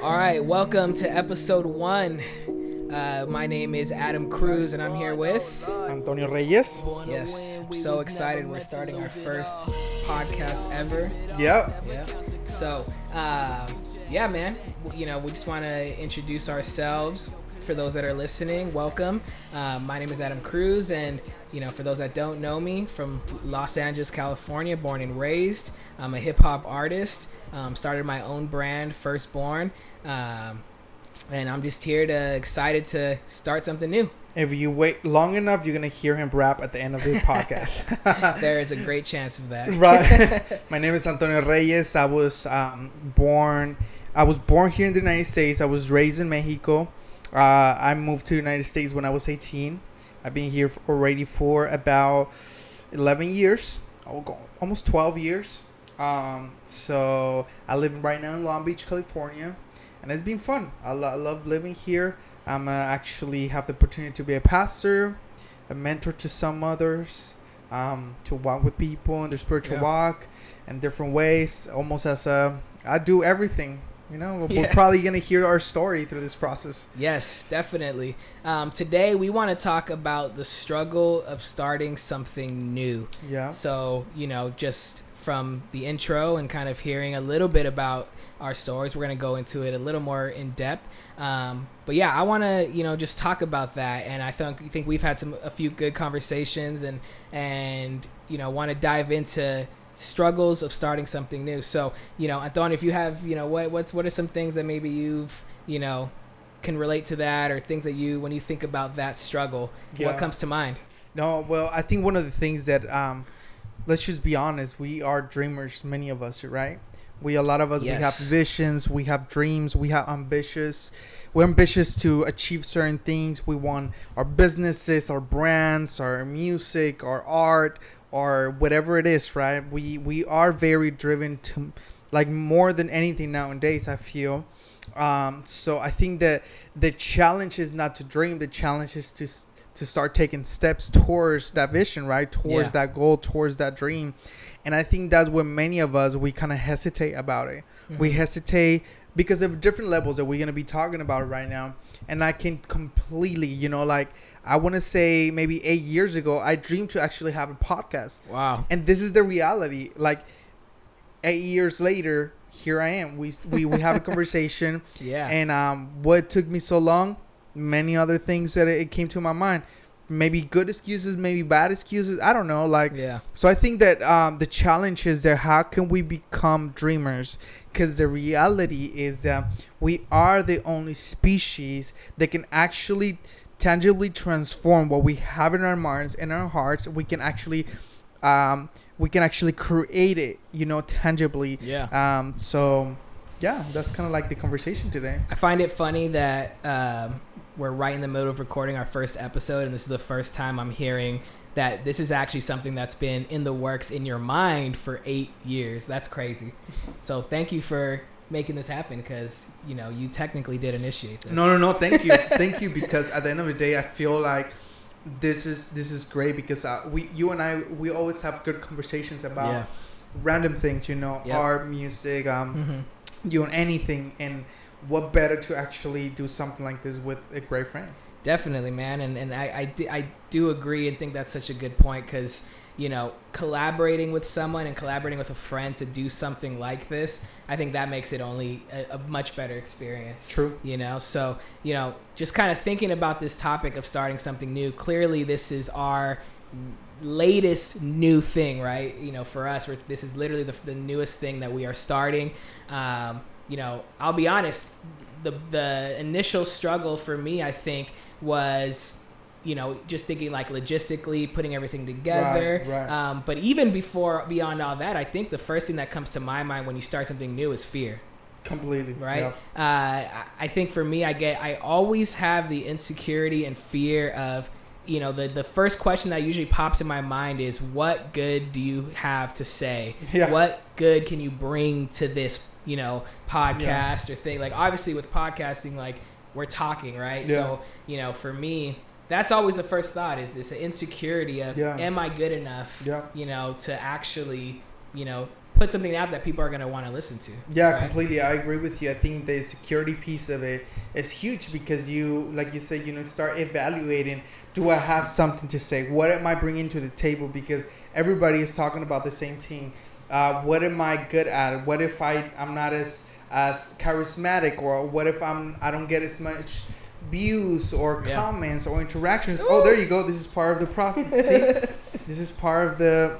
All right, welcome to episode 1. My name is Adam Cruz, and I'm here with Antonio Reyes. Yes, I'm so excited. We're starting our first podcast ever. Yep. Yeah. So, yeah, man. We just want to introduce ourselves for those that are listening. Welcome. My name is Adam Cruz, and for those that don't know me, from Los Angeles, California, born and raised. I'm a hip hop artist. Started my own brand, Firstborn. And I'm just here excited to start something new. If you wait long enough, you're going to hear him rap at the end of this podcast. There is a great chance of that. Right. My name is Antonio Reyes. I was born here in the United States. I was raised in Mexico. I moved to the United States when I was 18. I've been here already for about 11 years, almost 12 years. So I live right now in Long Beach, California, and it's been fun. I love living here. I'm actually have the opportunity to be a pastor, a mentor to some others, to walk with people in their spiritual walk in different ways, almost as I do everything. We're probably going to hear our story through this process. Yes, definitely. Today, we want to talk about the struggle of starting something new. Yeah. So, just from the intro and kind of hearing a little bit about our stories, we're going to go into it a little more in depth. But yeah, I want to, just talk about that. And I think we've had a few good conversations and want to dive into struggles of starting something new. So, Antonio, if you have, what are some things that maybe you've, can relate to that, or things that when you think about that struggle, what comes to mind? No, well, I think one of the things that, let's just be honest, we are dreamers, many of us, right? A lot of us, yes. We have visions, we have dreams, we're ambitious to achieve certain things. We want our businesses, our brands, our music, our art, or whatever it is, right? We are very driven to, like, more than anything nowadays, I feel. So I think that the challenge is not to dream. The challenge is to start taking steps towards that vision, right? Towards that goal, towards that dream. And I think that's where many of us, we kind of hesitate about it. Mm-hmm. We hesitate because of different levels that we're going to be talking about right now. And I can completely, I want to say maybe 8 years ago, I dreamed to actually have a podcast. Wow. And this is the reality. Like 8 years later, here I am. We have a conversation. Yeah. And what took me so long? Many other things that it came to my mind. Maybe good excuses, maybe bad excuses. I don't know. So I think that the challenge is that how can we become dreamers? Because the reality is that we are the only species that can actually tangibly transform what we have in our minds and our hearts. We can actually create it, tangibly. Yeah. So yeah, that's kind of like the conversation today. I find it funny that we're right in the middle of recording our first episode, and this is the first time I'm hearing that this is actually something that's been in the works in your mind for 8 years. That's crazy. So thank you for making this happen, because you technically did initiate this. No, thank you. Thank you, because at the end of the day, I feel like this is great, because you and I, we always have good conversations about random things, art, music, anything. And what better to actually do something like this with a great friend? Definitely, man. And I do agree and think that's such a good point, because collaborating with someone and collaborating with a friend to do something like this, I think that makes it only a much better experience. True. So just kind of thinking about this topic of starting something new, clearly this is our latest new thing, right? For us, this is literally the newest thing that we are starting. I'll be honest, the initial struggle for me, I think, was, just thinking like logistically, putting everything together. Right. But even beyond all that, I think the first thing that comes to my mind when you start something new is fear. Completely. Right. Yeah. I think for me, I always have the insecurity and fear of, the first question that usually pops in my mind is, what good do you have to say? Yeah. What good can you bring to this, podcast or thing? Like, obviously with podcasting, like, we're talking, right? Yeah. So, for me, that's always the first thought, is this insecurity of, am I good enough, to actually, put something out that people are going to want to listen to. Yeah, right? completely. I agree with you. I think the security piece of it is huge because you, like you said, start evaluating, do I have something to say? What am I bringing to the table? Because everybody is talking about the same thing. What am I good at? What if I'm not as charismatic, or what if I don't get as much views or comments or interactions? Ooh. Oh, there you go. This is part of the process. See? This is part of the...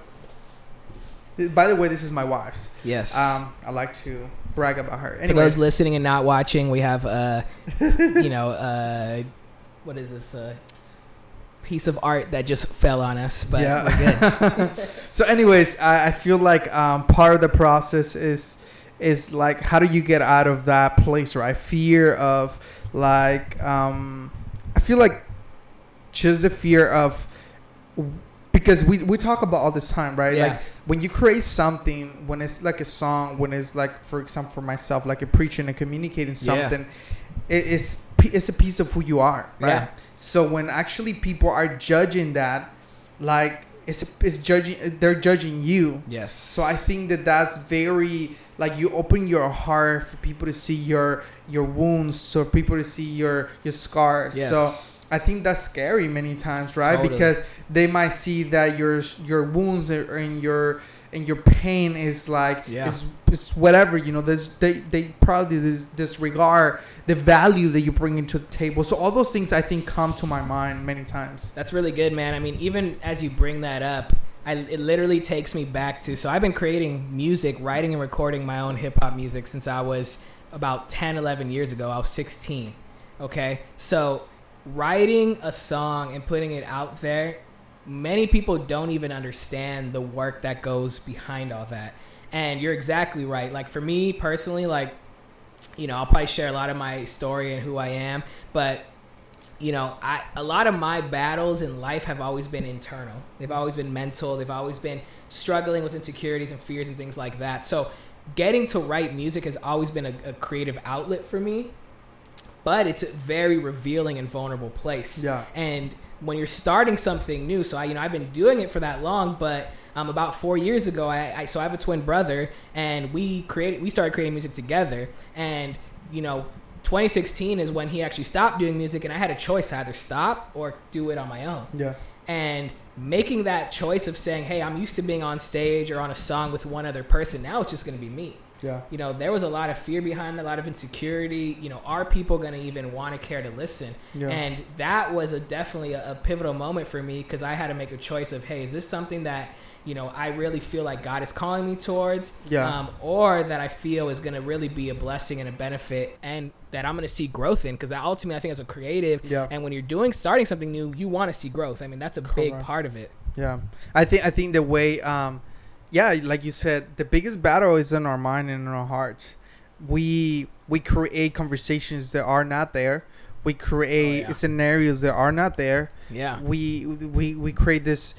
By the way, this is my wife's. Yes. I like to brag about her. Anyways. For those listening and not watching, we have what is this? Piece of art that just fell on us, but we're good. So anyways, I feel like part of the process is like, how do you get out of that place, right? Fear of like, I feel like just the fear of, because we talk about all this time, right? Like when you create something, when it's like a song, when it's like, for example, for myself, like a preaching and communicating something, it's a piece of who you are, right? Yeah. So when actually people are judging that, like it's judging, they're judging you. Yes. So I think that's very, like, you open your heart for people to see your wounds, for people to see your scars. Yes. So I think that's scary many times, right? Totally. Because they might see that your wounds and your pain is like is whatever, they probably disregard the value that you bring into the table. So all those things I think come to my mind many times. That's really good, man. I mean, even as you bring that up, it literally takes me back to, so I've been creating music, writing and recording my own hip hop music since I was about 10, 11 years ago. I was 16. Okay. So writing a song and putting it out there, many people don't even understand the work that goes behind all that. And you're exactly right. Like for me personally, like, I'll probably share a lot of my story and who I am, but a lot of my battles in life have always been internal. They've always been mental. They've always been struggling with insecurities and fears and things like that. So getting to write music has always been a creative outlet for me, but it's a very revealing and vulnerable place. Yeah. And when you're starting something new, so I've been doing it for that long, but about 4 years ago, I have a twin brother, and we started creating music together. And 2016 is when he actually stopped doing music, and I had a choice to either stop or do it on my own. Yeah. And making that choice of saying, hey, I'm used to being on stage or on a song with one other person. Now it's just going to be me. Yeah. There was a lot of fear behind it, a lot of insecurity. Are people going to even want to care to listen? Yeah. And that was definitely a pivotal moment for me, because I had to make a choice of, hey, is this something that, I really feel like God is calling me towards, or that I feel is going to really be a blessing and a benefit, and that I'm going to see growth in, because ultimately I think as a creative, and when you're starting something new, you want to see growth. I mean, that's a big part of it. Yeah. I think the way, like you said, the biggest battle is in our mind and in our hearts. We create conversations that are not there. We create scenarios that are not there. Yeah. We create this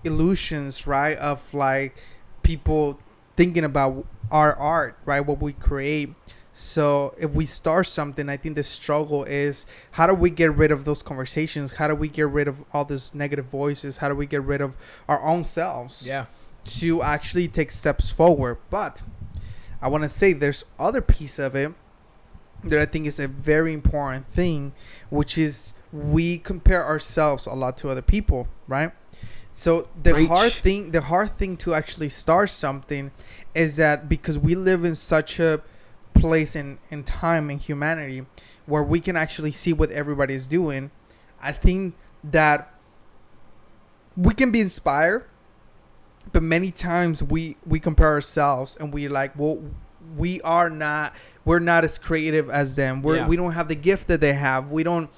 illusions, right, of like people thinking about our art, right, what we create. So if we start something, I think the struggle is, how do we get rid of those conversations? How do we get rid of all those negative voices? How do we get rid of our own selves? Yeah. To actually take steps forward. But I want to say there's other piece of it that I think is a very important thing, which is we compare ourselves a lot to other people, right? So the hard thing to actually start something is that because we live in such a place in time in humanity where we can actually see what everybody's doing, I think that we can be inspired, but many times we compare ourselves and we're like, well, we're not as creative as them. We don't have the gift that they have. We don't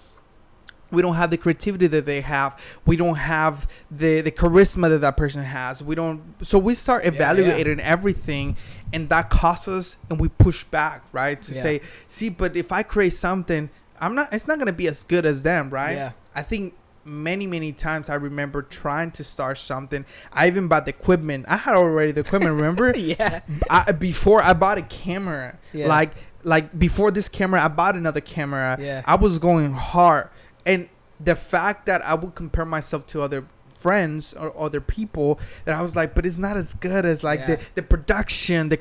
have the creativity that they have. We don't have the charisma that person has. So we start evaluating everything, and that costs us, and we push back, right? To say, see, but if I create something, it's not going to be as good as them, right? Yeah. I think many times I remember trying to start something. I even bought the equipment. I had already the equipment, remember? Yeah. Before I bought a camera, like before this camera, I bought another camera. Yeah. I was going hard. And the fact that I would compare myself to other friends or other people that I was like, but it's not as good as like the production, the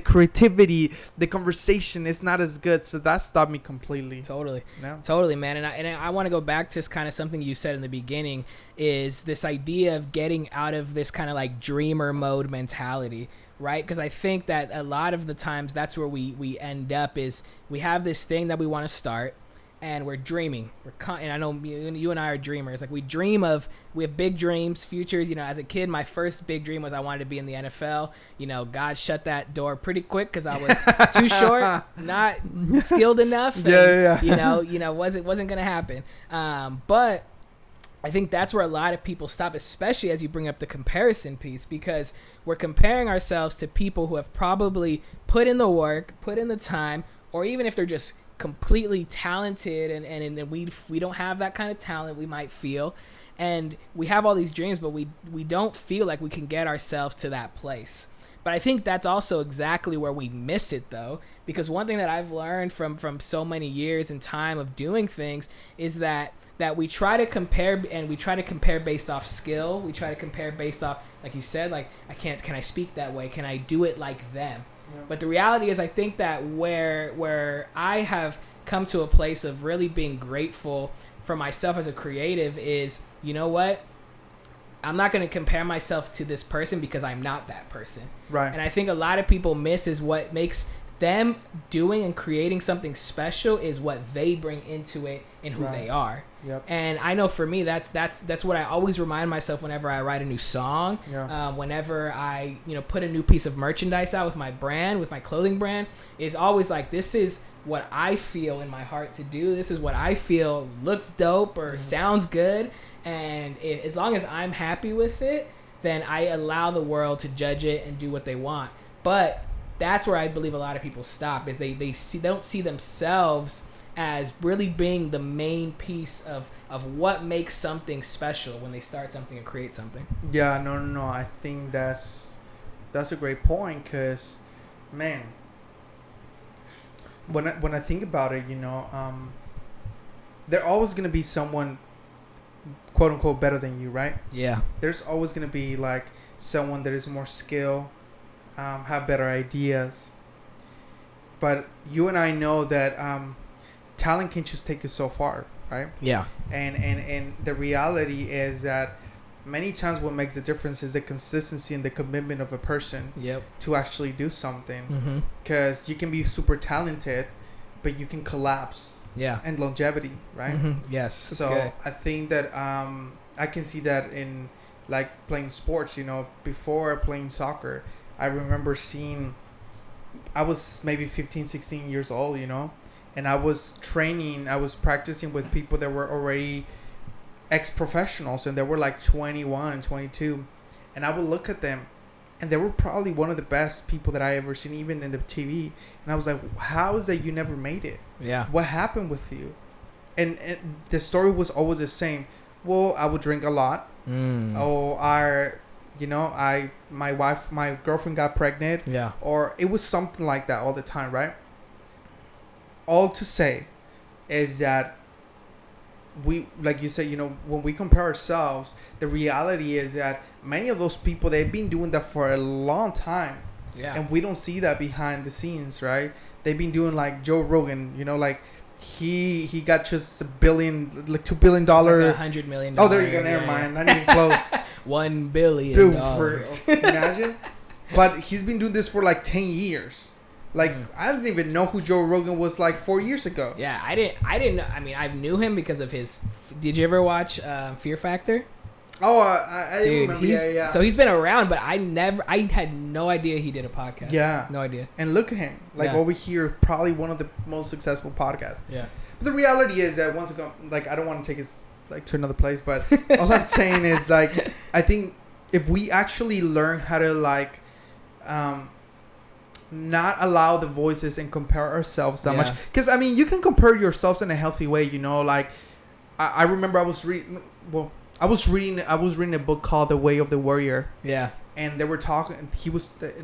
creativity, the conversation. It's not as good. So that stopped me completely. Totally. Totally, man. And I want to go back to kind of something you said in the beginning, is this idea of getting out of this kind of like dreamer mode mentality, right? Because I think that a lot of the times that's where we end up, is we have this thing that we want to start, and we're dreaming. And I know you and I are dreamers. Like, we have big dreams, futures. You know, as a kid, my first big dream was I wanted to be in the NFL. You know, God shut that door pretty quick because I was too short, not skilled enough. And, you know, wasn't gonna happen. But I think that's where a lot of people stop, especially as you bring up the comparison piece, because we're comparing ourselves to people who have probably put in the work, put in the time, or even if they're just completely talented and we don't have that kind of talent, we might feel, and we have all these dreams, but we don't feel like we can get ourselves to that place. But I think that's also exactly where we miss it, though, because one thing that I've learned from so many years and time of doing things is that we try to compare, and we try to compare based off skill. We try to compare based off, like you said, like, can I speak that way? Can I do it like them? Yeah. But the reality is, I think that where I have come to a place of really being grateful for myself as a creative is, you know what? I'm not going to compare myself to this person because I'm not that person. Right. And I think a lot of people miss is what makes them doing and creating something special is what they bring into it and who they are. Yep. And I know for me, that's what I always remind myself whenever I write a new song, whenever I, put a new piece of merchandise out with my brand, with my clothing brand, is always like, this is what I feel in my heart to do. This is what I feel looks dope or sounds good. And as long as I'm happy with it, then I allow the world to judge it and do what they want. But that's where I believe a lot of people stop, is they don't see themselves as really being the main piece of what makes something special when they start something and create something. Yeah, no. I think that's a great point, because, man, when I think about it, there's always gonna be someone, quote unquote, better than you, right? Yeah. There's always gonna be like someone that is more skilled, have better ideas. But you and I know that talent can just take you so far, right? Yeah. And the reality is that many times what makes the difference is the consistency and the commitment of a person to actually do something. Because you can be super talented, but you can collapse. Yeah. And longevity, right? Yes. So good. I think that I can see that in like playing sports. Before playing soccer, I remember I was maybe 15, 16 years old, and I was practicing with people that were already ex-professionals, and they were like 21, 22, and I would look at them, and they were probably one of the best people that I ever seen, even in the TV, and I was like, how is that you never made it? Yeah. What happened with you? And the story was always the same. Well, I would drink a lot. My girlfriend got pregnant. Yeah. Or it was something like that all the time, right? All to say is that we, like you said, when we compare ourselves, the reality is that many of those people, they've been doing that for a long time. Yeah. And we don't see that behind the scenes, right? They've been doing like Joe Rogan, like he got just $2 billion. Like $100 million. Oh, there you go. Never mind. Not even close. $1 billion. Dude, imagine. But he's been doing this for like 10 years. Like, I didn't even know who Joe Rogan was like 4 years ago. Yeah, I didn't know. I mean, I knew him because of his. Did you ever watch Fear Factor? Oh, I remember. Yeah. So he's been around, but I had no idea he did a podcast. Yeah. No idea. And look at him. Like, over here, probably one of the most successful podcasts. Yeah. But the reality is that once again, like, I don't want to take us like to another place, but all I'm saying is, like, I think if we actually learn how to, like, not allow the voices and compare ourselves that much. Because, I mean, you can compare yourselves in a healthy way, like, I remember I was reading a book called The Way of the Warrior. Yeah. and they were talking.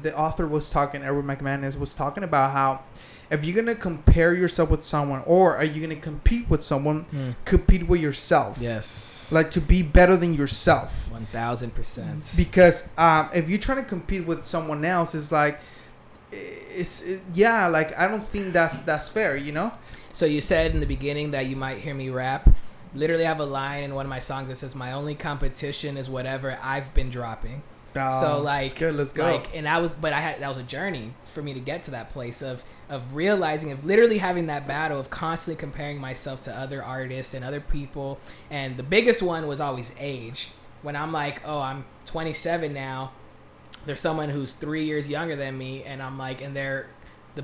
The author was talking. Edward McManus was talking about how if you're gonna compare yourself with someone, or are you gonna compete with someone, compete with yourself. Yes. Like to be better than yourself. 1000%. Because if you're trying to compete with someone else, it's like, like I don't think that's fair, you know. So you said in the beginning that you might hear me rap. Literally have a line in one of my songs that says, "My only competition is whatever I've been dropping." So like, good, let's go. Like, and that was a journey for me to get to that place of realizing, of literally having that battle of constantly comparing myself to other artists and other people. And the biggest one was always age. When I'm like, oh, I'm 27 now. There's someone who's 3 years younger than me, and I'm like, and they're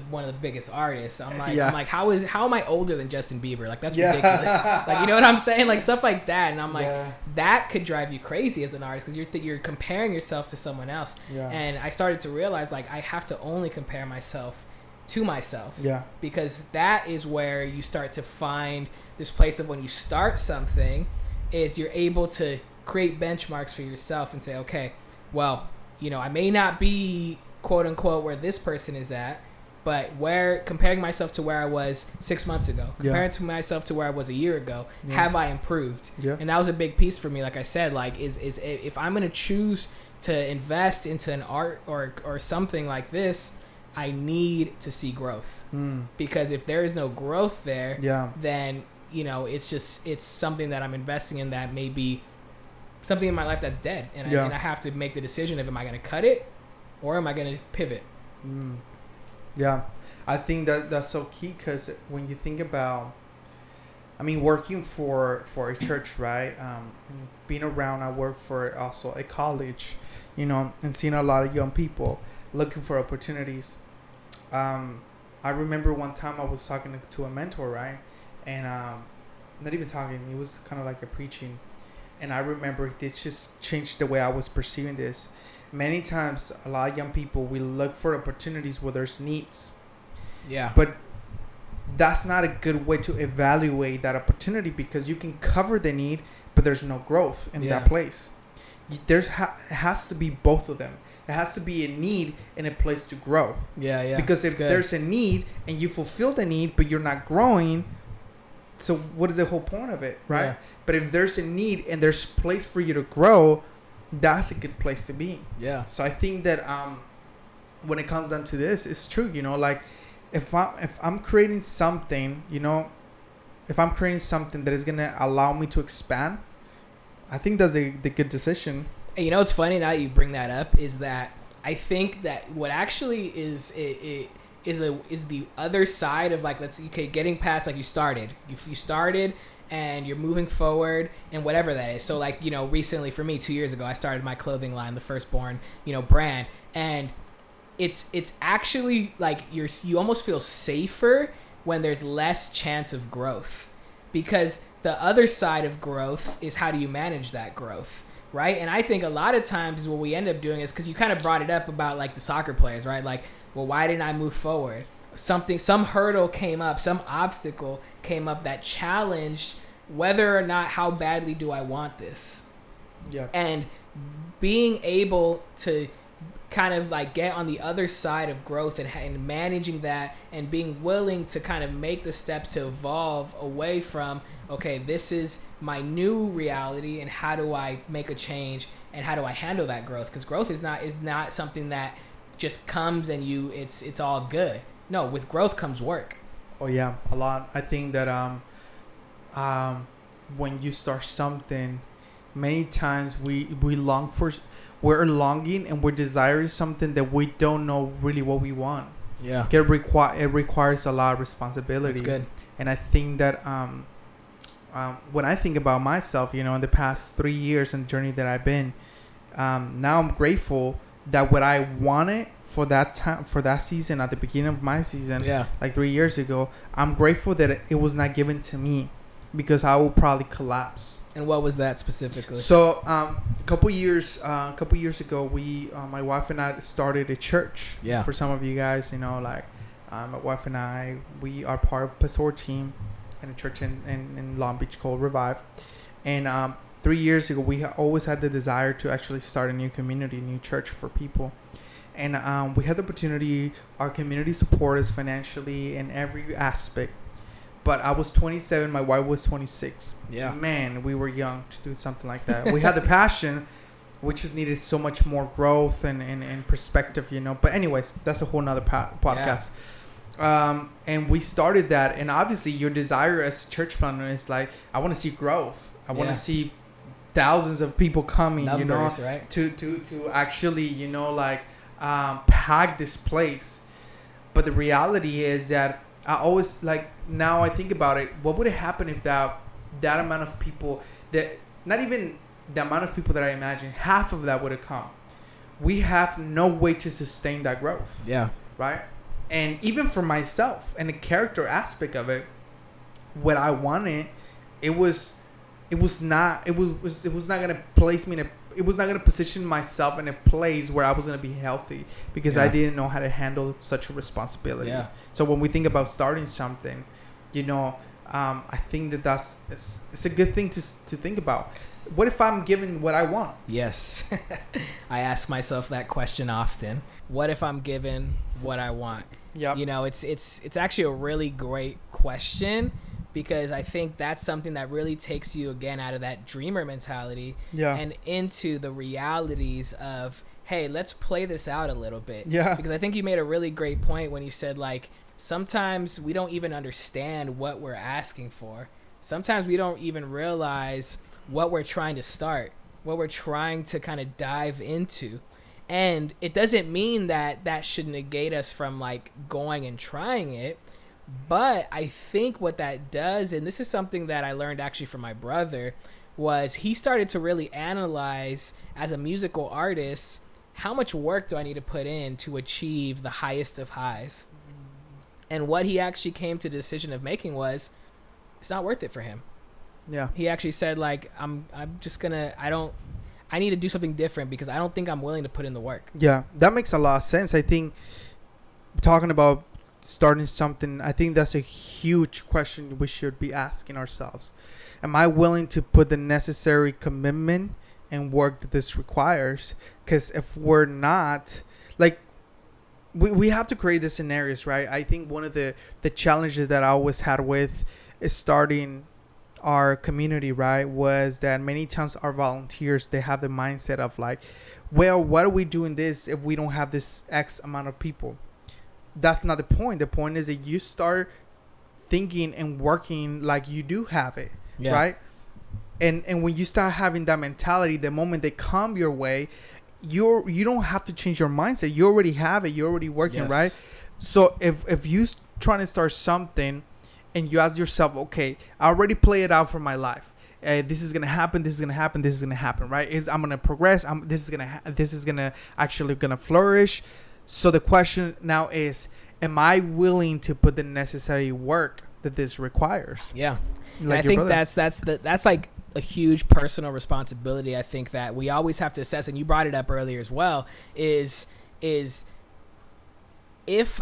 one of the biggest artists. I'm like, how am I older than Justin Bieber? Like, that's ridiculous. Like, you know what I'm saying? Like, stuff like that. And I'm like, that could drive you crazy as an artist, because you're comparing yourself to someone else. And I started to realize, like, I have to only compare myself to myself. Because that is where you start to find this place of, when you start something, is you're able to create benchmarks for yourself and say, okay, well, you know, I may not be quote unquote where this person is at, but comparing myself to where I was 6 months ago, comparing to myself to where I was a year ago, have I improved? And that was a big piece for me. Like I said, like is if I'm going to choose to invest into an art or something like this, I need to see growth. Because if there is no growth there, then, you know, it's something that I'm investing in that may be something in my life that's dead. And I have to make the decision of, am I going to cut it or am I going to pivot? Yeah, I think that's so key, because when you think about, I mean, working for a church, right? Being around, I work for also a college, you know, and seeing a lot of young people looking for opportunities. I remember one time I was talking to a mentor, right? And not even talking, it was kind of like a preaching. And I remember this just changed the way I was perceiving this. Many times, a lot of young people, we look for opportunities where there's needs. But that's not a good way to evaluate that opportunity, because you can cover the need, but there's no growth in that place. It has to be both of them. It has to be a need and a place to grow. Because if there's a need and you fulfill the need, but you're not growing, so what is the whole point of it, right? But if there's a need and there's place for you to grow, that's a good place to be. So I think that when it comes down to this, it's true, you know, like if I'm creating something, you know, if I'm creating something that is gonna allow me to expand, I think that's the good decision. And you know, it's funny now that you bring that up, is that I think that what actually is the other side of, like, getting past, like, you started and you're moving forward and whatever that is. So, like, you know, recently for me, 2 years ago, I started my clothing line, the Firstborn, you know, brand. And it's actually like you almost feel safer when there's less chance of growth, because the other side of growth is, how do you manage that growth? Right. And I think a lot of times what we end up doing is, because you kind of brought it up about, like, the soccer players, right? Like, well, why didn't I move forward? Some hurdle came up, some obstacle came up that challenged whether or not, how badly do I want this? And being able to kind of, like, get on the other side of growth and managing that, and being willing to kind of make the steps to evolve away from, okay, this is my new reality, and how do I make a change, and how do I handle that growth? Because growth is not something that just comes and it's all good. No, with growth comes work. Oh yeah, a lot. I think that when you start something, many times we're longing and we're desiring something that we don't know really what we want. It requires a lot of responsibility. That's good. And I think that when I think about myself, you know, in the past 3 years and journey that I've been, now I'm grateful that what I wanted for that time, for that season, at the beginning of my season, like 3 years ago, I'm grateful that it was not given to me, because I will probably collapse. And what was that specifically? So a couple years ago, my wife and I started a church. For some of you guys, you know, like my wife and I, we are part of Pastor team in a church in Long Beach called Revive. And 3 years ago, we always had the desire to actually start a new community, a new church for people. And we had the opportunity. Our community supported us financially in every aspect. But I was 27. My wife was 26. Yeah. Man, we were young to do something like that. We had the passion. We just needed so much more growth and perspective, you know. But anyways, that's a whole nother podcast. Yeah. And we started that. And obviously, your desire as a church planner is like, I want to see growth. I want to see thousands of people coming, numbers, you know, right? to actually, you know, like pack this place. But the reality is that I always, like, now I think about it, what would have happened if that amount of people, that not even the amount of people that I imagine, half of that would have come. We have no way to sustain that growth. Yeah. Right? And even for myself and the character aspect of it, what I wanted, it was not gonna place me in a, it was not gonna position myself in a place where I was gonna be healthy, because I didn't know how to handle such a responsibility. Yeah. So when we think about starting something, you know, I think it's a good thing to think about. What if I'm given what I want? Yes. I ask myself that question often. What if I'm given what I want? Yeah. You know, it's actually a really great question, because I think that's something that really takes you again out of that dreamer mentality and into the realities of, hey, let's play this out a little bit. Yeah. Because I think you made a really great point when you said, like, sometimes we don't even understand what we're asking for. Sometimes we don't even realize what we're trying to start, what we're trying to kind of dive into. And it doesn't mean that should negate us from, like, going and trying it. But I think what that does, and this is something that I learned actually from my brother, was he started to really analyze, as a musical artist, how much work do I need to put in to achieve the highest of highs? And what he actually came to the decision of making was, it's not worth it for him. Yeah. He actually said, like, I need to do something different, because I don't think I'm willing to put in the work. Yeah, that makes a lot of sense. I think talking about starting something, I think that's a huge question we should be asking ourselves. Am I willing to put the necessary commitment and work that this requires? Because if we're not, like, we have to create the scenarios, right? I think one of the challenges that I always had with is starting our community, right, was that many times our volunteers, they have the mindset of, like, well, what are we doing this if we don't have this X amount of people? That's not the point. The point is that you start thinking and working like you do have it, right? And when you start having that mentality, the moment they come your way, you don't have to change your mindset. You already have it. You're already working, right? So if you trying to start something and you ask yourself, okay, I already play it out for my life. This is gonna happen. This is gonna happen. This is gonna happen, right? I'm gonna progress. This is gonna actually flourish. So the question now is, am I willing to put the necessary work that this requires? Yeah. Like, I think that's like a huge personal responsibility. I think that we always have to assess, and you brought it up earlier as well, is if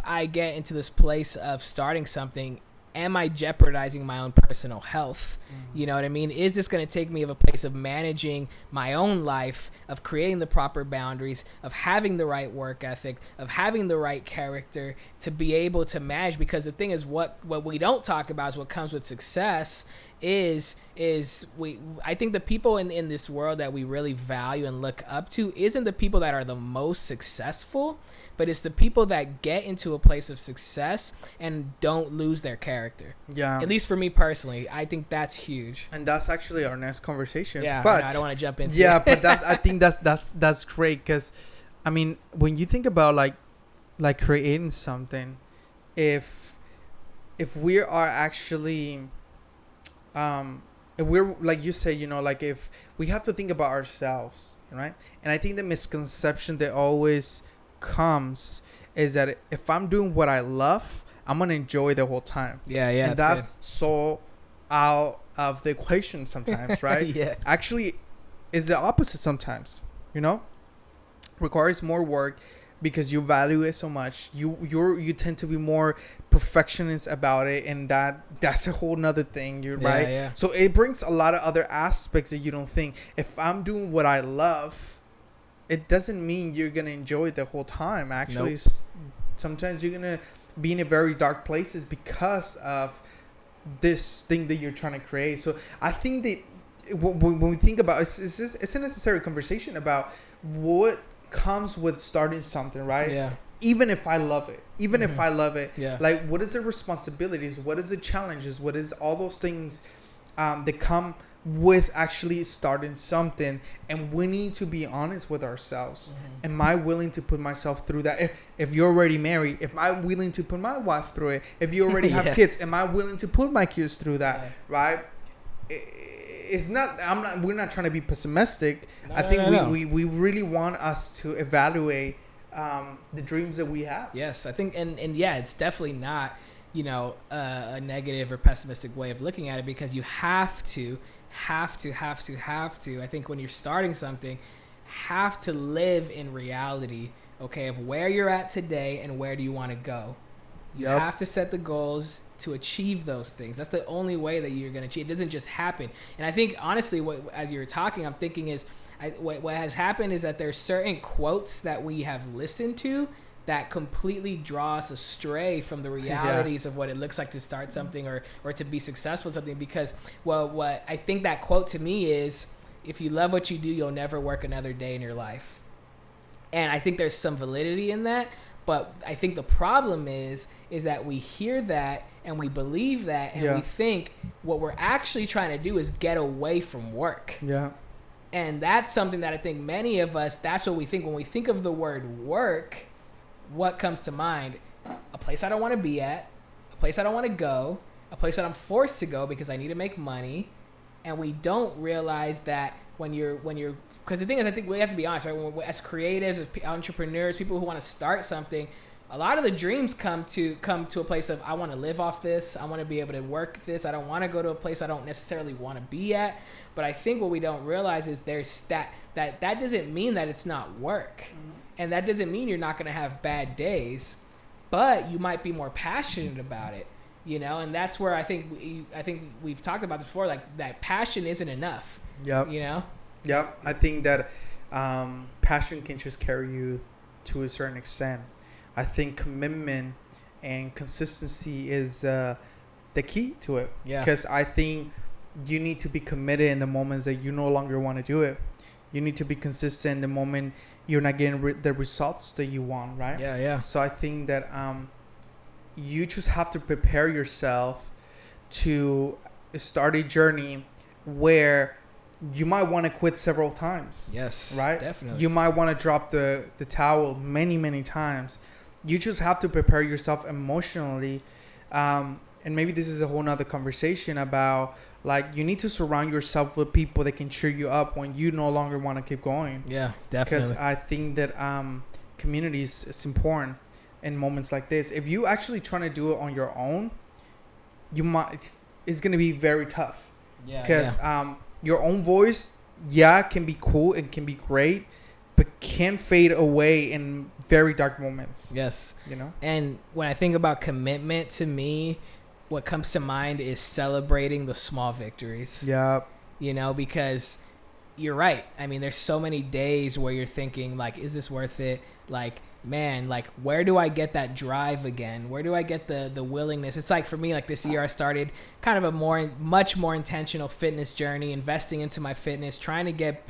I get into this place of starting something, am I jeopardizing my own personal health? You know what I mean? Is this going to take me of a place of managing my own life, of creating the proper boundaries, of having the right work ethic, of having the right character to be able to manage? Because the thing is, what we don't talk about is what comes with success is I think the people in this world that we really value and look up to isn't the people that are the most successful, but it's the people that get into a place of success and don't lose their character. Yeah. At least for me personally, I think that's huge. And that's actually our next conversation. Yeah, but I don't want to jump into it. But I think that's great, because I mean, when you think about like creating something, if we are actually if we're, like you say, you know, like, if we have to think about ourselves, right? And I think the misconception that always comes is that if I'm doing what I love, I'm gonna enjoy the whole time. And that's good. So out of the equation sometimes, right? Yeah. Actually, is the opposite sometimes. You know, requires more work. because you value it so much. You tend to be more perfectionist about it, and that's a whole nother thing. You're right. Yeah. So it brings a lot of other aspects that you don't think. If I'm doing what I love, it doesn't mean you're gonna enjoy it the whole time. Actually, Nope. Sometimes you're gonna be in a very dark places because of this thing that you're trying to create. So I think that when we think about it's a necessary conversation about what comes with starting something, right? Yeah. Even if I love it, Yeah. like what is the responsibilities, what is the challenges, what is all those things that come with actually starting something. And we need to be honest with ourselves. Am I willing to put myself through that? If you're already married, am I willing to put my wife through it? If you already have kids, am I willing to put my kids through that? Right? It's not. We're not trying to be pessimistic. I think we really want us to evaluate the dreams that we have. Yes, I think, and yeah, it's definitely not, a negative or pessimistic way of looking at it, because you have to. I think when you're starting something, have to live in reality, okay, of where you're at today and where do you want to go. You have to set the goals to achieve those things. That's the only way that you're going to achieve. It doesn't just happen. And I think, honestly, as you were talking, I'm thinking is, what has happened is that there's certain quotes that we have listened to that completely draw us astray from the realities of what it looks like to start something or to be successful in something. Because, what I think that quote to me is, if you love what you do, you'll never work another day in your life. And I think there's some validity in that. But I think the problem is that we hear that and we believe that, and we think what we're actually trying to do is get away from work. Yeah. And that's something that I think many of us, that's what we think. When we think of the word work, what comes to mind? A place I don't want to be at, a place I don't want to go, a place that I'm forced to go because I need to make money. And we don't realize that when you're because the thing is, I think we have to be honest, right? As creatives, as entrepreneurs, people who want to start something, a lot of the dreams come to a place of, I want to live off this. I want to be able to work this. I don't want to go to a place I don't necessarily want to be at. But I think what we don't realize is there's that doesn't mean that it's not work. And that doesn't mean you're not going to have bad days, but you might be more passionate about it, and that's where I think we've talked about this before, like that passion isn't enough. Yep. Yep. I think that passion can just carry you to a certain extent. I think commitment and consistency is the key to it. Yeah. Because I think you need to be committed in the moments that you no longer want to do it. You need to be consistent in the moment you're not getting the results that you want, right? Yeah. So I think that you just have to prepare yourself to start a journey where you might want to quit several times. Yes, right? Definitely. You might want to drop the towel many, many times. You just have to prepare yourself emotionally. And maybe this is a whole nother conversation about, like, you need to surround yourself with people that can cheer you up when you no longer want to keep going. Yeah, definitely. Because I think that community is important in moments like this. If you actually trying to do it on your own, it's going to be very tough. Yeah. Because your own voice, can be cool and can be great, but can fade away in very dark moments. Yes. And when I think about commitment, to me, what comes to mind is celebrating the small victories. Yeah. Because you're right. I mean, there's so many days where you're thinking, like, is this worth it? Like, man, like, where do I get that drive again? Where do I get the willingness? It's like, for me, like, this year I started kind of a much more intentional fitness journey, investing into my fitness, trying to get,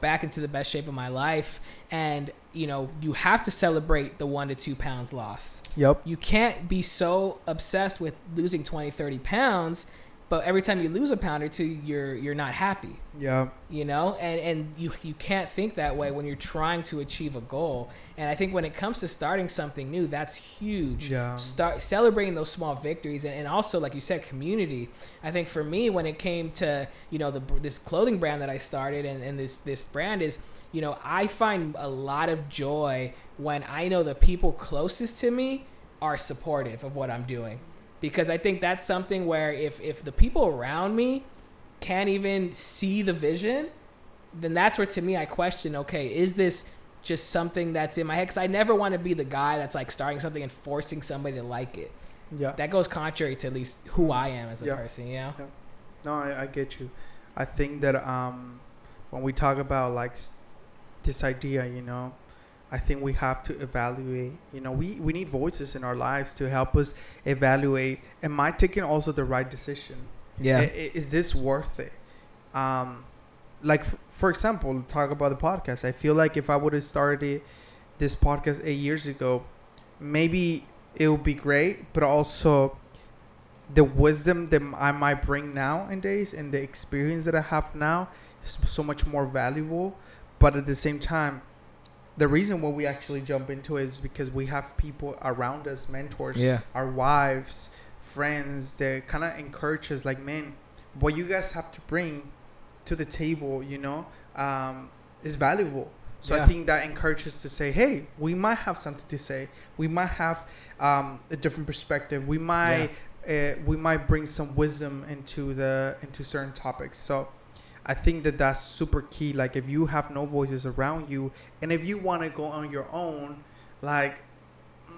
back into the best shape of my life. And, you have to celebrate the 1 to 2 pounds lost. Yep. You can't be so obsessed with losing 20, 30 pounds, but every time you lose a pound or two, you're not happy. Yeah. And you can't think that way when you're trying to achieve a goal. And I think when it comes to starting something new, that's huge. Yeah. Start celebrating those small victories, and also, like you said, community. I think for me, when it came to this clothing brand that I started, and this brand is, I find a lot of joy when I know the people closest to me are supportive of what I'm doing. Because I think that's something where if the people around me can't even see the vision, then that's where, to me, I question, okay, is this just something that's in my head, because I never want to be the guy that's like starting something and forcing somebody to like it. Yeah. That goes contrary to at least who I am as a person, you know? Yeah. No, I get you. I think that when we talk about like this idea, you know, I think we have to evaluate, you know, we need voices in our lives to help us evaluate, am I taking also the right decision? Yeah. Is this worth it? Like, for example, talk about the podcast. I feel like if I would have started this podcast 8 years ago, maybe it would be great, but also the wisdom that I might bring nowadays and the experience that I have now is so much more valuable. But at the same time, the reason why we actually jump into it is because we have people around us, mentors, our wives, friends, that kind of encourage us like, man, what you guys have to bring to the table, you know, is valuable. So I think that encourages to say, hey, we might have something to say. We might have a different perspective. We might bring some wisdom into certain topics. So I think that that's super key. Like, if you have no voices around you, and if you want to go on your own, like,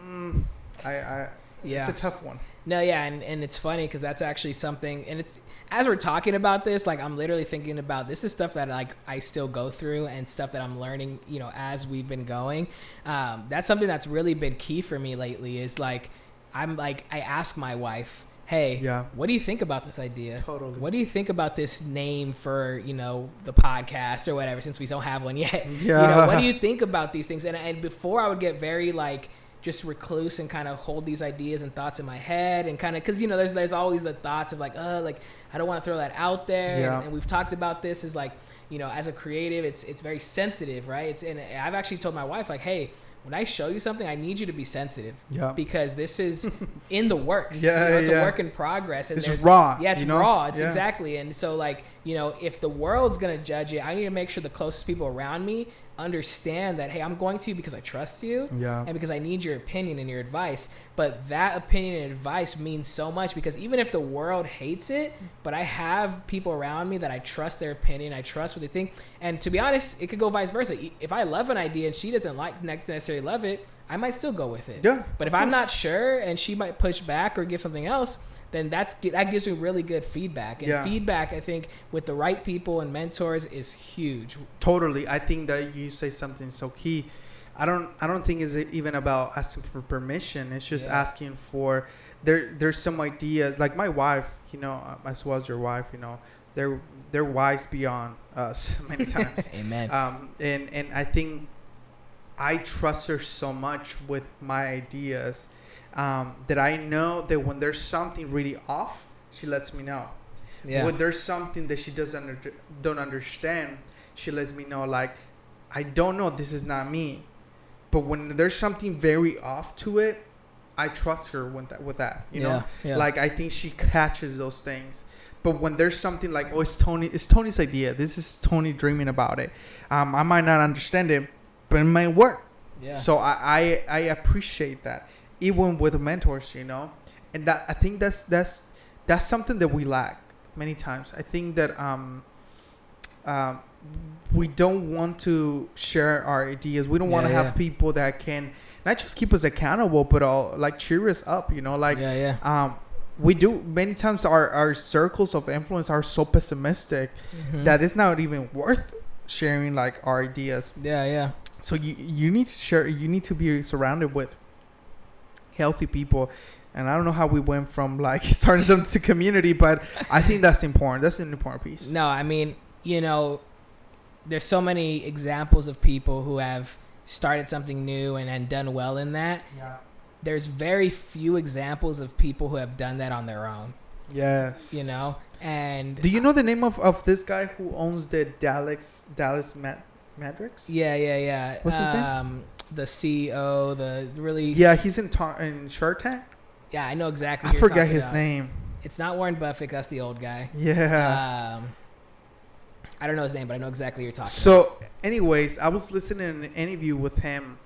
it's a tough one. No, and it's funny because that's actually something, and it's, as we're talking about this, like, I'm literally thinking about, this is stuff that like I still go through and stuff that I'm learning, you know, as we've been going. That's something that's really been key for me lately, is like, I ask my wife, hey, what do you think about this idea? Totally. What do you think about this name for, you know, the podcast or whatever, since we don't have one yet? You know, what do you think about these things? And before I would get very like just recluse and kind of hold these ideas and thoughts in my head, and kind of, because, you know, there's always the thoughts of like, like, I don't want to throw that out there. And we've talked about this, is like, you know, as a creative, it's very sensitive, right? And I've actually told my wife, like, hey, when I show you something, I need you to be sensitive, because this is in the works. It's a work in progress. And it's raw. Yeah, it's raw. It's exactly. And so, like, you know, if the world's going to judge it, I need to make sure the closest people around me understand that, hey, I'm going to you because I trust you, and because I need your opinion and your advice. But that opinion and advice means so much, because even if the world hates it, but I have people around me that I trust their opinion, I trust what they think. And to be honest, it could go vice versa. If I love an idea and she doesn't necessarily love it, I might still go with it. But if I'm not sure and she might push back or give something else, then that gives me really good feedback. And feedback, I think, with the right people and mentors is huge. Totally. I think that you say something so key. I don't think it's even about asking for permission. It's just asking for, there's some ideas, like my wife, you know, as well as your wife, you know, they're wise beyond us many times. Amen. And I think I trust her so much with my ideas, that I know that when there's something really off, she lets me know. When there's something that she don't understand, she lets me know, like, I don't know, this is not me. But when there's something very off to it, I trust her with that, you know? Like, I think she catches those things. But when there's something like, oh, it's Tony's idea, this is Tony dreaming about it, I might not understand it, but it might work. So I appreciate that, even with mentors, you know? And that, I think that's something that we lack many times. I think that we don't want to share our ideas. We don't want to have people that can not just keep us accountable, but all, like, cheer us up, you know? Like, we do many times, our circles of influence are so pessimistic that it's not even worth sharing, like, our ideas. So you need to share. You need to be surrounded with healthy people. And I don't know how we went from, like, starting something to community, but I think that's important. That's an important piece. No, I mean, you know, there's so many examples of people who have started something new and done well in that. There's very few examples of people who have done that on their own. Yes. You know? And do you know the name of this guy who owns the Dallas Mavericks? Yeah. What's his name? The CEO, the really... Yeah, he's in Shark Tank. Yeah, I know exactly. I forget his name. It's not Warren Buffett. That's the old guy. Yeah. I don't know his name, but I know exactly what you're talking about. So, anyways, I was listening to an interview with him,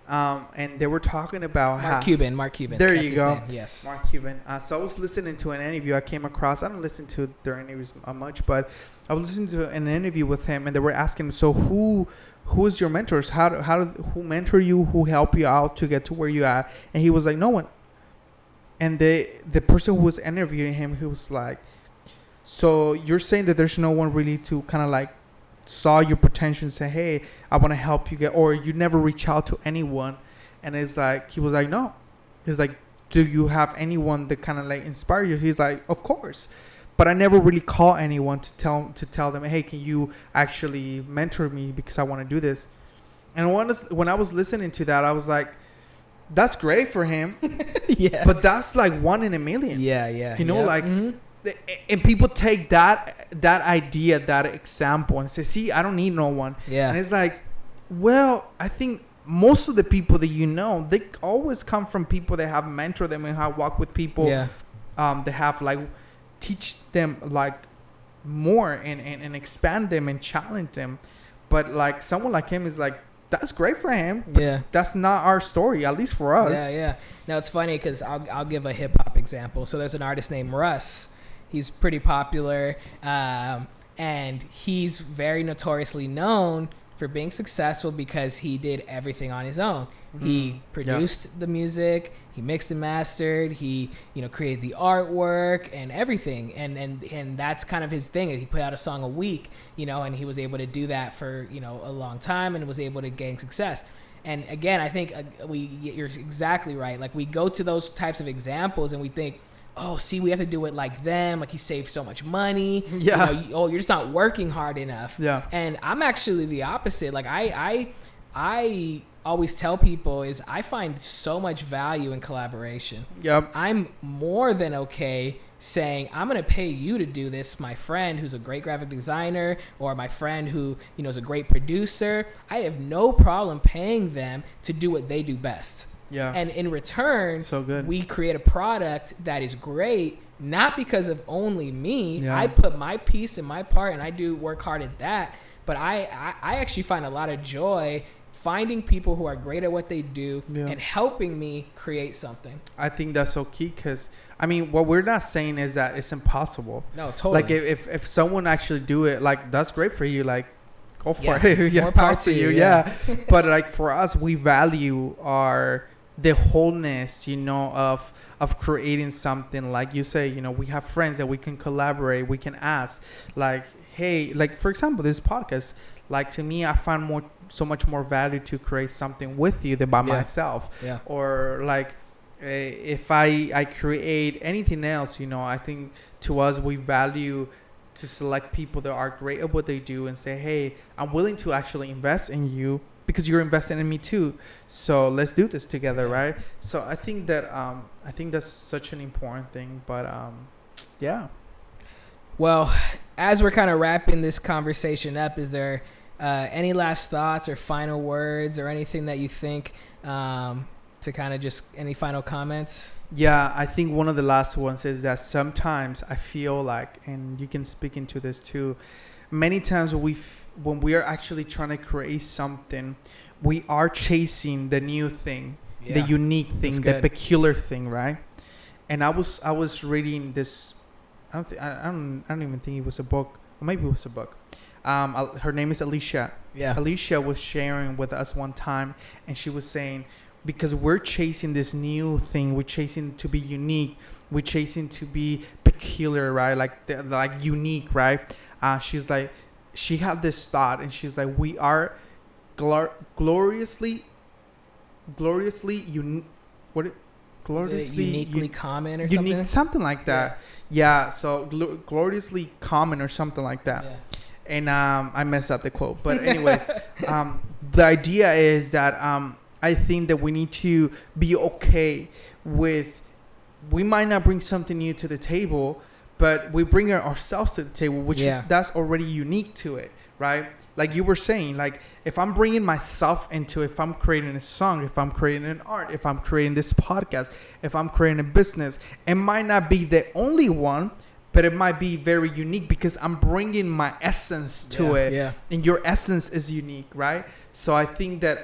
And they were talking about Mark Cuban. There That's you go. Name. Yes. Mark Cuban. So I was listening to an interview I came across. I don't listen to their interviews much, but I was listening to an interview with him, and they were asking him, so who is your mentors? Who mentor you? Who help you out to get to where you at? And he was like, no one. And the person who was interviewing him, he was like, so you're saying that there's no one really to kind of like saw your potential and say, hey, I want to help you get, or you never reach out to anyone? And it's like, he was like, no. He's like, do you have anyone that kind of like inspire you? He's like, of course. But I never really call anyone to tell them, hey, can you actually mentor me because I want to do this? And when I was listening to that, I was like, that's great for him. Yeah. But that's like 1 in a million. Yeah. You know, like, and people take that idea, that example, and say, see, I don't need no one. Yeah. And it's like, well, I think most of the people that you know, they always come from people that have mentored them and have walked with people. Yeah. They have like teach them like more and expand them and challenge them. But like someone like him is like, that's great for him. But that's not our story, at least for us. Yeah. Now it's funny because I'll give a hip hop example. So there's an artist named Russ. He's pretty popular, and he's very notoriously known for being successful because he did everything on his own. Mm-hmm. He produced the music, he mixed and mastered, he created the artwork and everything, and that's kind of his thing. He put out a song a week, and he was able to do that for a long time and was able to gain success. And again, I think you're exactly right. Like, we go to those types of examples and we think, oh, see, we have to do it like them. Like, he saved so much money. Yeah. You're just not working hard enough. Yeah. And I'm actually the opposite. Like, I always tell people is I find so much value in collaboration. Yep. I'm more than okay saying, I'm going to pay you to do this, my friend who's a great graphic designer, or my friend who, is a great producer. I have no problem paying them to do what they do best. Yeah. And in return, so good. We create a product that is great, not because of only me. Yeah. I put my piece and my part, and I do work hard at that. But I actually find a lot of joy finding people who are great at what they do and helping me create something. I think that's so key because, I mean, what we're not saying is that it's impossible. No, totally. Like, if someone actually do it, like, that's great for you. Like, go for it. More power to you. Yeah. But like, for us, we value the wholeness, of creating something. Like you say, we have friends that we can collaborate, we can ask, like, hey, like, for example, this podcast, like, to me, I find so much more value to create something with you than by myself. Yeah. Or like, if I create anything else, I think to us, we value to select people that are great at what they do and say, hey, I'm willing to actually invest in you because you're investing in me too. So let's do this together, right? So I think that's such an important thing. But yeah. Well, as we're kind of wrapping this conversation up, is there any last thoughts or final words or anything that you think to kind of just any final comments? Yeah, I think one of the last ones is that sometimes I feel like, and you can speak into this too, many times when we are actually trying to create something, we are chasing the new thing, the unique thing, the peculiar thing, right? And I was reading this. I don't even think it was a book. Or maybe it was a book. Her name is Alicia. Yeah. Alicia was sharing with us one time, and she was saying, because we're chasing this new thing, we're chasing to be unique, we're chasing to be peculiar, right? Like unique, right? She's like, she had this thought, and she's like, we are gloriously unique. Gloriously uniquely common or something? Something like that. Yeah, so gloriously common or something like that. Yeah. And I messed up the quote. But anyways, the idea is that I think that we need to be okay with, we might not bring something new to the table, but we bring ourselves to the table, which is, that's already unique to it, right? Like you were saying, like, if I'm bringing myself into it, if I'm creating a song, if I'm creating an art, if I'm creating this podcast, if I'm creating a business, it might not be the only one, but it might be very unique because I'm bringing my essence to it. Yeah. And your essence is unique, right? So I think that,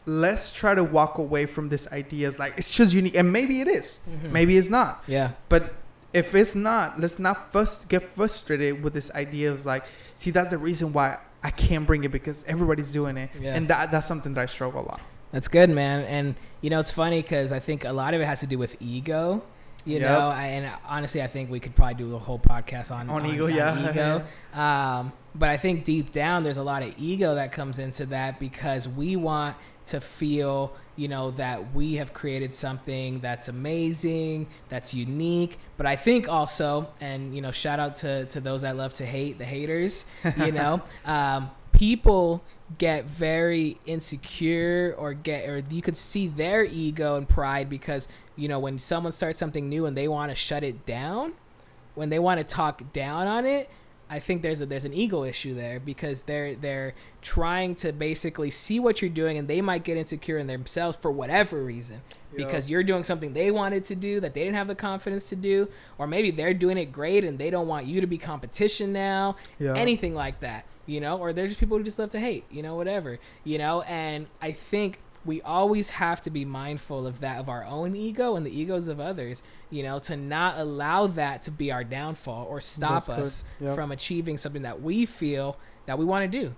let's try to walk away from this idea. It's like, it's just unique. And maybe it is. Maybe it's not. Yeah. But if it's not, let's not get frustrated with this idea of like, see, that's the reason why I can't bring it, because everybody's doing it. Yeah. And that's something that I struggle a lot. That's good, man. And, it's funny because I think a lot of it has to do with ego. You know, and honestly, I think we could probably do a whole podcast on ego. Ego. But I think deep down, there's a lot of ego that comes into that, because we want to feel, that we have created something that's amazing, that's unique. But I think also, and, shout out to those that love to hate, the haters, people get very insecure or you could see their ego and pride, because when someone starts something new and they want to shut it down, when they want to talk down on it, I think there's an ego issue there, because they're trying to basically see what you're doing, and they might get insecure in themselves for whatever reason, because you're doing something they wanted to do that they didn't have the confidence to do, or maybe they're doing it great and they don't want you to be competition now, anything like that, or there's just people who just love to hate, whatever, and I think we always have to be mindful of that, of our own ego and the egos of others, to not allow that to be our downfall or stop us from achieving something that we feel that we want to do,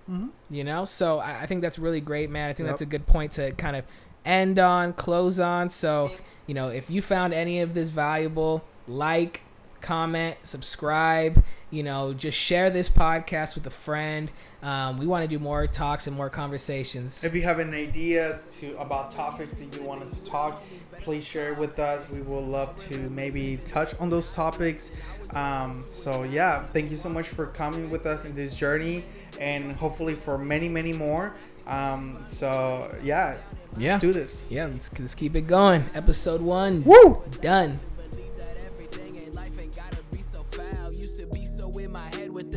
So I think that's really great, man. I think that's a good point to kind of end on, close on. So, if you found any of this valuable, like, comment, subscribe, just share this podcast with a friend. We want to do more talks and more conversations. If you have any ideas about topics that you want us to talk, please share it with us. We will love to maybe touch on those topics. Thank you so much for coming with us in this journey, and hopefully for many, many more. Let's do this. Yeah, let's keep it going. Episode 1. Woo! Done.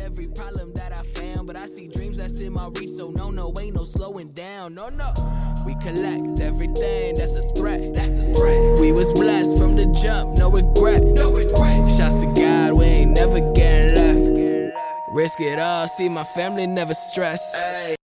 Every problem that I found, but I see dreams that's in my reach, so no, ain't no slowing down, no. We collect everything that's a threat. We was blessed from the jump, no regret. Shouts to God, we ain't never getting left. Risk it all, see my family never stress.